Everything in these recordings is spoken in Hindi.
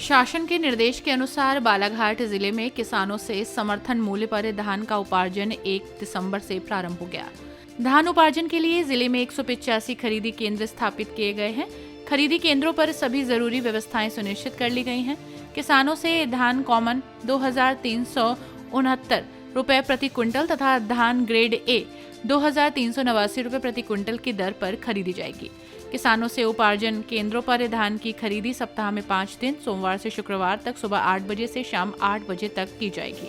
शासन के निर्देश के अनुसार बालाघाट जिले में किसानों से समर्थन मूल्य पर धान का उपार्जन 1 दिसंबर से प्रारंभ हो गया। धान उपार्जन के लिए जिले में 185 खरीदी केंद्र स्थापित किए गए हैं। खरीदी केंद्रों पर सभी जरूरी व्यवस्थाएं सुनिश्चित कर ली गई हैं। किसानों से धान कॉमन 2,369 रुपए प्रति क्विंटल तथा धान ग्रेड ए 2,389 रुपए प्रति क्विंटल की दर पर खरीदी जाएगी। किसानों से उपार्जन केंद्रों पर धान की खरीदी सप्ताह में 5 दिन सोमवार से शुक्रवार तक सुबह 8 बजे से शाम 8 बजे तक की जाएगी।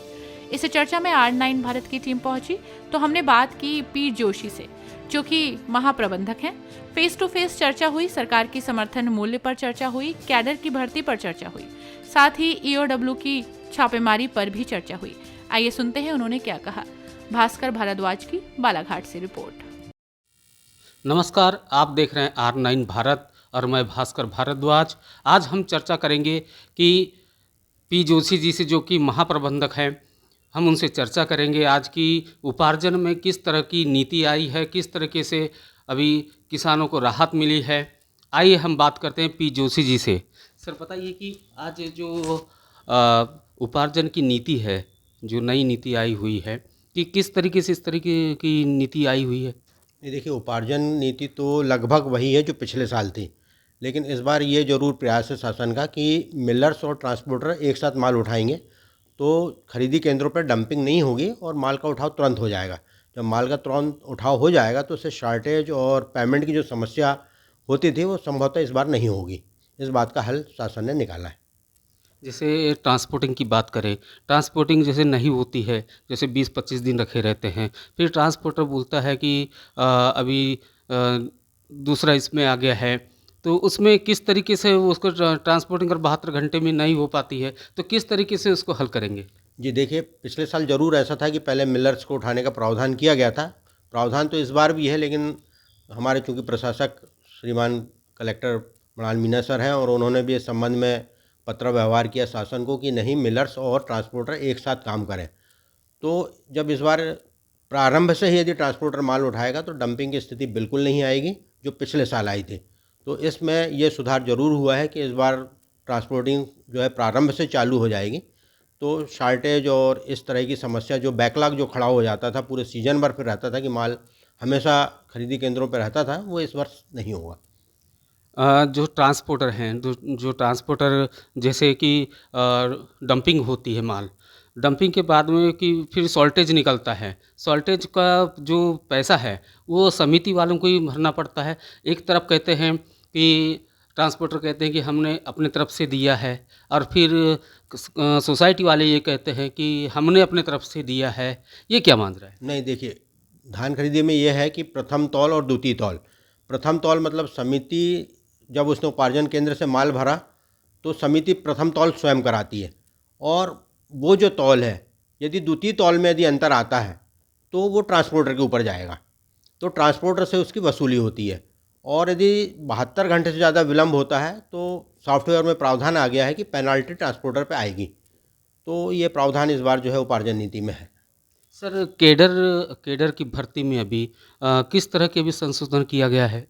इस चर्चा में R9 भारत की टीम पहुंची तो हमने बात की पी जोशी से, जो कि महाप्रबंधक हैं। फेस टू फेस चर्चा हुई, सरकार की समर्थन मूल्य पर चर्चा हुई, कैडर की भर्ती पर चर्चा हुई, साथ ही EOW की छापेमारी पर भी चर्चा हुई। आइए सुनते हैं उन्होंने क्या कहा। भास्कर भारद्वाज की बालाघाट से रिपोर्ट। नमस्कार, आप देख रहे हैं R9 भारत और मैं भास्कर भारद्वाज। आज हम चर्चा करेंगे कि पी जोशी जी से, जो कि महाप्रबंधक हैं, हम उनसे चर्चा करेंगे आज की उपार्जन में किस तरह की नीति आई है, किस तरीके से अभी किसानों को राहत मिली है। आइए हम बात करते हैं पी जोशी जी से। सर बताइए कि आज जो उपार्जन की नीति है, जो नई नीति आई हुई है, कि किस तरीके से इस तरीके की नीति आई हुई है। ये देखिए, उपार्जन नीति तो लगभग वही है जो पिछले साल थी, लेकिन इस बार ये जरूर प्रयास है शासन का कि मिलर्स और ट्रांसपोर्टर एक साथ माल उठाएंगे तो खरीदी केंद्रों पर डंपिंग नहीं होगी और माल का उठाव तुरंत हो जाएगा। जब माल का तुरंत उठाव हो जाएगा तो उससे शॉर्टेज और पेमेंट की जो समस्या होती थी वो संभवतः इस बार नहीं होगी। इस बात का हल शासन ने निकाला है। जैसे ट्रांसपोर्टिंग की बात करें, ट्रांसपोर्टिंग जैसे नहीं होती है, जैसे 20-25 दिन रखे रहते हैं, फिर ट्रांसपोर्टर बोलता है कि अभी दूसरा इसमें आ गया है, तो उसमें किस तरीके से उसको ट्रांसपोर्टिंग अगर 72 घंटे में नहीं हो पाती है तो किस तरीके से उसको हल करेंगे। जी देखिए, पिछले साल ज़रूर ऐसा था कि पहले मिलर्स को उठाने का प्रावधान किया गया था। प्रावधान तो इस बार भी है, लेकिन हमारे चूँकि प्रशासक श्रीमान कलेक्टर मृणाल मीना सर हैं और उन्होंने भी इस संबंध में पत्र व्यवहार किया शासन को कि नहीं, मिलर्स और ट्रांसपोर्टर एक साथ काम करें। तो जब इस बार प्रारंभ से ही यदि ट्रांसपोर्टर माल उठाएगा तो डंपिंग की स्थिति बिल्कुल नहीं आएगी जो पिछले साल आई थी। तो इसमें ये सुधार जरूर हुआ है कि इस बार ट्रांसपोर्टिंग जो है प्रारंभ से चालू हो जाएगी। तो शॉर्टेज और इस तरह की समस्या, जो बैकलॉग जो खड़ा हो जाता था पूरे सीजन भर, फिर रहता था कि माल हमेशा खरीदी केंद्रों पर रहता था, वो इस वर्ष नहीं होगा। जो ट्रांसपोर्टर हैं, जो ट्रांसपोर्टर जैसे कि डंपिंग होती है माल, डंपिंग के बाद में कि फिर शॉर्टेज निकलता है, शॉर्टेज का जो पैसा है वो समिति वालों को ही भरना पड़ता है। एक तरफ कहते हैं कि ट्रांसपोर्टर कहते हैं कि हमने अपने तरफ से दिया है, और फिर सोसाइटी वाले ये कहते हैं कि हमने अपने तरफ से दिया है। ये क्या मान रहा है। नहीं देखिए, धान खरीदी में ये है कि प्रथम तौल और द्वितीय तौल। प्रथम तौल मतलब समिति जब उसने उपार्जन केंद्र से माल भरा तो समिति प्रथम तौल स्वयं कराती है, और वो जो तौल है यदि द्वितीय तौल में यदि अंतर आता है तो वो ट्रांसपोर्टर के ऊपर जाएगा, तो ट्रांसपोर्टर से उसकी वसूली होती है। और यदि 72 घंटे से ज़्यादा विलम्ब होता है तो सॉफ्टवेयर में प्रावधान आ गया है कि पेनाल्टी ट्रांसपोर्टर पे आएगी। तो ये प्रावधान इस बार जो है उपार्जन नीति में है। सर, केडर की भर्ती में अभी किस तरह के भी संशोधन किया गया है।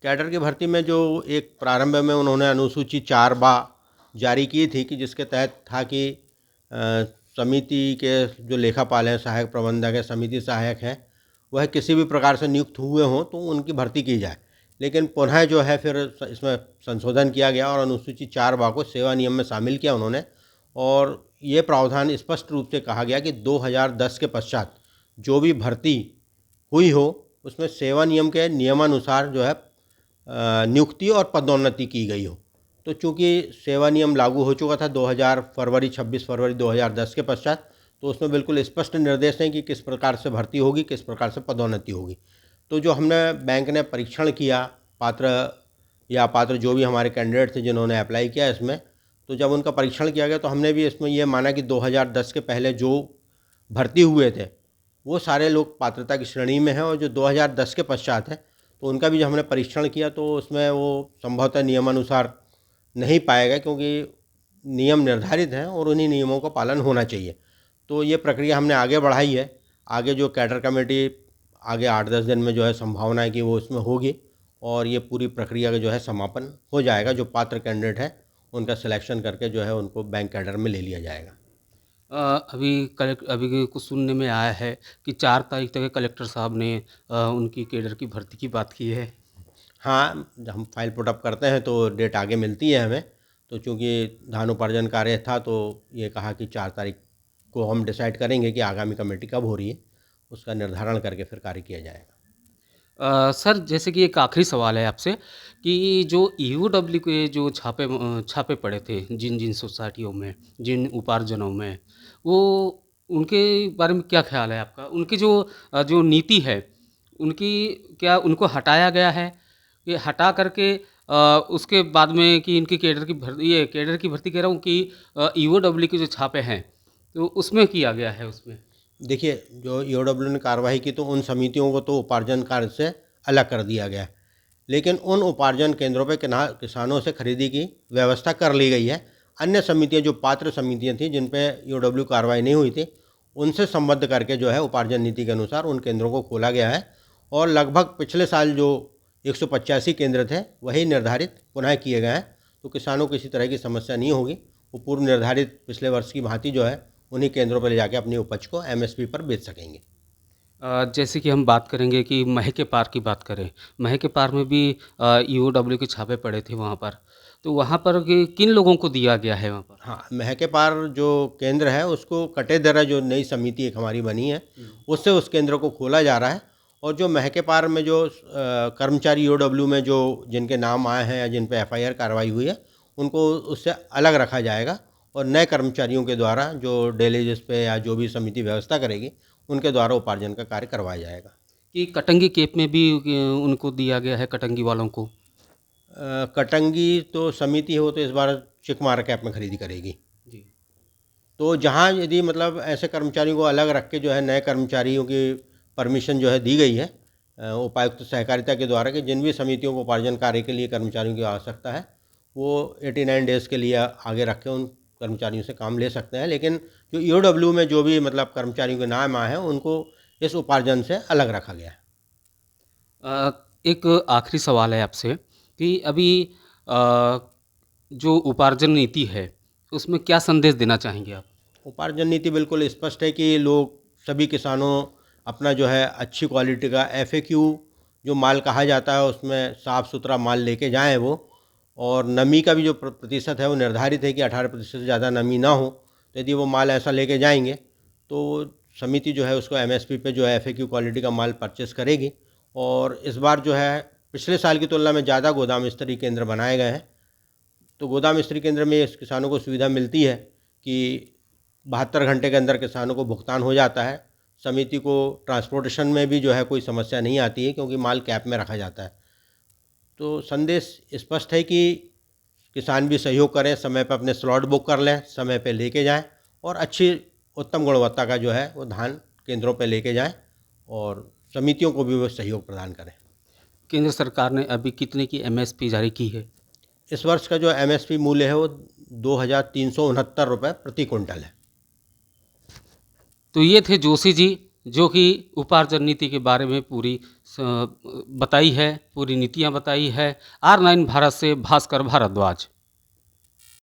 कैडर की भर्ती में जो एक प्रारंभ में उन्होंने अनुसूची 4 जारी की थी कि जिसके तहत था कि समिति के जो लेखापाल हैं, सहायक प्रबंधक है, समिति सहायक हैं, वह किसी भी प्रकार से नियुक्त हुए हों तो उनकी भर्ती की जाए। लेकिन पुनः जो है फिर इसमें संशोधन किया गया और अनुसूची 4 को सेवा नियम में शामिल किया उन्होंने, और ये प्रावधान स्पष्ट रूप से कहा गया कि 2010 के पश्चात जो भी भर्ती हुई हो उसमें सेवा नियम के नियमानुसार जो है नियुक्ति और पदोन्नति की गई हो। तो चूंकि सेवा नियम लागू हो चुका था 26 फरवरी 2010 के पश्चात, तो उसमें बिल्कुल स्पष्ट निर्देश हैं कि किस प्रकार से भर्ती होगी, किस प्रकार से पदोन्नति होगी। तो जो हमने बैंक ने परीक्षण किया, पात्र जो भी हमारे कैंडिडेट थे जिन्होंने अप्लाई किया इसमें, तो जब उनका परीक्षण किया गया तो हमने भी इसमें ये माना कि 2010 के पहले जो भर्ती हुए थे वो सारे लोग पात्रता की श्रेणी में हैं, और जो 2010 के पश्चात है तो उनका भी जब हमने परीक्षण किया तो उसमें वो संभवतः नियमानुसार नहीं पाएगा, क्योंकि नियम निर्धारित हैं और उन्हीं नियमों का पालन होना चाहिए। तो ये प्रक्रिया हमने आगे बढ़ाई है। आगे जो कैडर कमेटी आगे 8-10 दिन में जो है संभावना है कि वो उसमें होगी, और ये पूरी प्रक्रिया का जो है समापन हो जाएगा। जो पात्र कैंडिडेट है उनका सिलेक्शन करके जो है उनको बैंक कैडर में ले लिया जाएगा। अभी कुछ सुनने में आया है कि 4 तारीख तक कलेक्टर साहब ने उनकी कैडर की भर्ती की बात की है। हाँ, जब हम फाइल पुट अप करते हैं तो डेट आगे मिलती है हमें, तो चूँकि धान उपार्जन कार्य था तो ये कहा कि 4 तारीख को हम डिसाइड करेंगे कि आगामी कमेटी कब हो रही है, उसका निर्धारण करके फिर कार्य किया जाएगा। सर, जैसे कि एक आखिरी सवाल है आपसे कि जो ईओडब्ल्यू के जो छापे पड़े थे जिन जिन सोसाइटियों में, जिन उपार्जनों में, वो उनके बारे में क्या ख्याल है आपका? उनकी जो नीति है, उनकी क्या उनको हटाया गया है? कि हटा करके उसके बाद में कि इनकी कैडर की भर्ती कह रहा हूँ कि ईओडब्ल्यू के जो छापे हैं, तो उसमें किया गया है उसमें? देखिए, जो ईओडब्ल्यू ने कार्रवाई की तो उन समितियों को तो उपार्जन कार्य से अलग कर दिया गया है, लेकिन उन उपार्जन केंद्रों पे किसानों से खरीदी की व्यवस्था कर ली गई है। अन्य समितियां जो पात्र समितियां थीं जिन पे ईओडब्ल्यू कार्रवाई नहीं हुई थी, उनसे संबद्ध करके जो है उपार्जन नीति के अनुसार उन केंद्रों को खोला गया है और लगभग पिछले साल जो 185 केंद्र थे वही निर्धारित पुनः किए गए हैं, तो किसानों को किसी तरह की समस्या नहीं होगी। वो पूर्व निर्धारित पिछले वर्ष की भांति जो है उन्हीं केंद्रों पर ले जाके अपनी उपज को एमएसपी पर बेच सकेंगे। जैसे कि हम बात करेंगे कि मह के पार की बात करें, मह के पार में भी ईओडब्ल्यू के छापे पड़े थे वहाँ पर, तो वहाँ पर किन लोगों को दिया गया है वहाँ पर? हाँ, मह के पार जो केंद्र है उसको कटेदरा जो नई समिति एक हमारी बनी है उससे उस केंद्र को खोला जा रहा है, और जो मह के पार में जो कर्मचारी ईओडब्ल्यू में जो जिनके नाम आए हैं या जिन पे एफआईआर कार्रवाई हुई है उनको उससे अलग रखा जाएगा और नए कर्मचारियों के द्वारा जो डेलीजेस पे या जो भी समिति व्यवस्था करेगी उनके द्वारा उपार्जन का कार्य करवाया जाएगा। कि कटंगी केप में भी उनको दिया गया है, कटंगी वालों को? कटंगी तो समिति हो तो इस बार चिकमारा कैप में खरीदी करेगी जी। तो जहाँ यदि मतलब ऐसे कर्मचारियों को अलग रख के जो है नए कर्मचारियों की परमिशन जो है दी गई है उपायुक्त सहकारिता के द्वारा कि जिन भी समितियों को उपार्जन कार्य के लिए कर्मचारियों की आवश्यकता है वो 89 डेज़ के लिए आगे रख के उन कर्मचारियों से काम ले सकते हैं, लेकिन जो ईओडब्ल्यू में जो भी मतलब कर्मचारियों के नाम आए हैं उनको इस उपार्जन से अलग रखा गया है। एक आखिरी सवाल है आपसे कि अभी जो उपार्जन नीति है उसमें क्या संदेश देना चाहेंगे आप? उपार्जन नीति बिल्कुल स्पष्ट है कि लोग सभी किसानों अपना जो है अच्छी क्वालिटी का एफएक्यू जो माल कहा जाता है उसमें साफ़ सुथरा माल लेके जाएं वो, और नमी का भी जो प्रतिशत है वो निर्धारित है कि 18% से ज़्यादा नमी ना हो, तो यदि वो माल ऐसा लेके जाएंगे तो समिति जो है उसको एमएसपी पे जो है एफएक्यू क्वालिटी का माल परचेस करेगी। और इस बार जो है पिछले साल की तुलना में ज़्यादा गोदाम स्तरीय केंद्र बनाए गए हैं, तो गोदाम स्तरीय केंद्र में इस किसानों को सुविधा मिलती है कि 72 घंटे के अंदर किसानों को भुगतान हो जाता है। समिति को ट्रांसपोर्टेशन में भी जो है कोई समस्या नहीं आती है क्योंकि माल कैप में रखा जाता है। तो संदेश स्पष्ट है कि किसान भी सहयोग करें, समय पर अपने स्लॉट बुक कर लें, समय पर लेके जाएं और अच्छी उत्तम गुणवत्ता का जो है वो धान केंद्रों पर लेके जाएं और समितियों को भी वो सहयोग प्रदान करें। केंद्र सरकार ने अभी कितने की एमएसपी जारी की है? इस वर्ष का जो एमएसपी मूल्य है वो 2369 रुपये प्रति क्विंटल है। तो ये थे जोशी जी जो कि उपार्जन नीति के बारे में पूरी बताई है, पूरी नीतियाँ बताई है। R9 भारत से भास्कर भारद्वाज।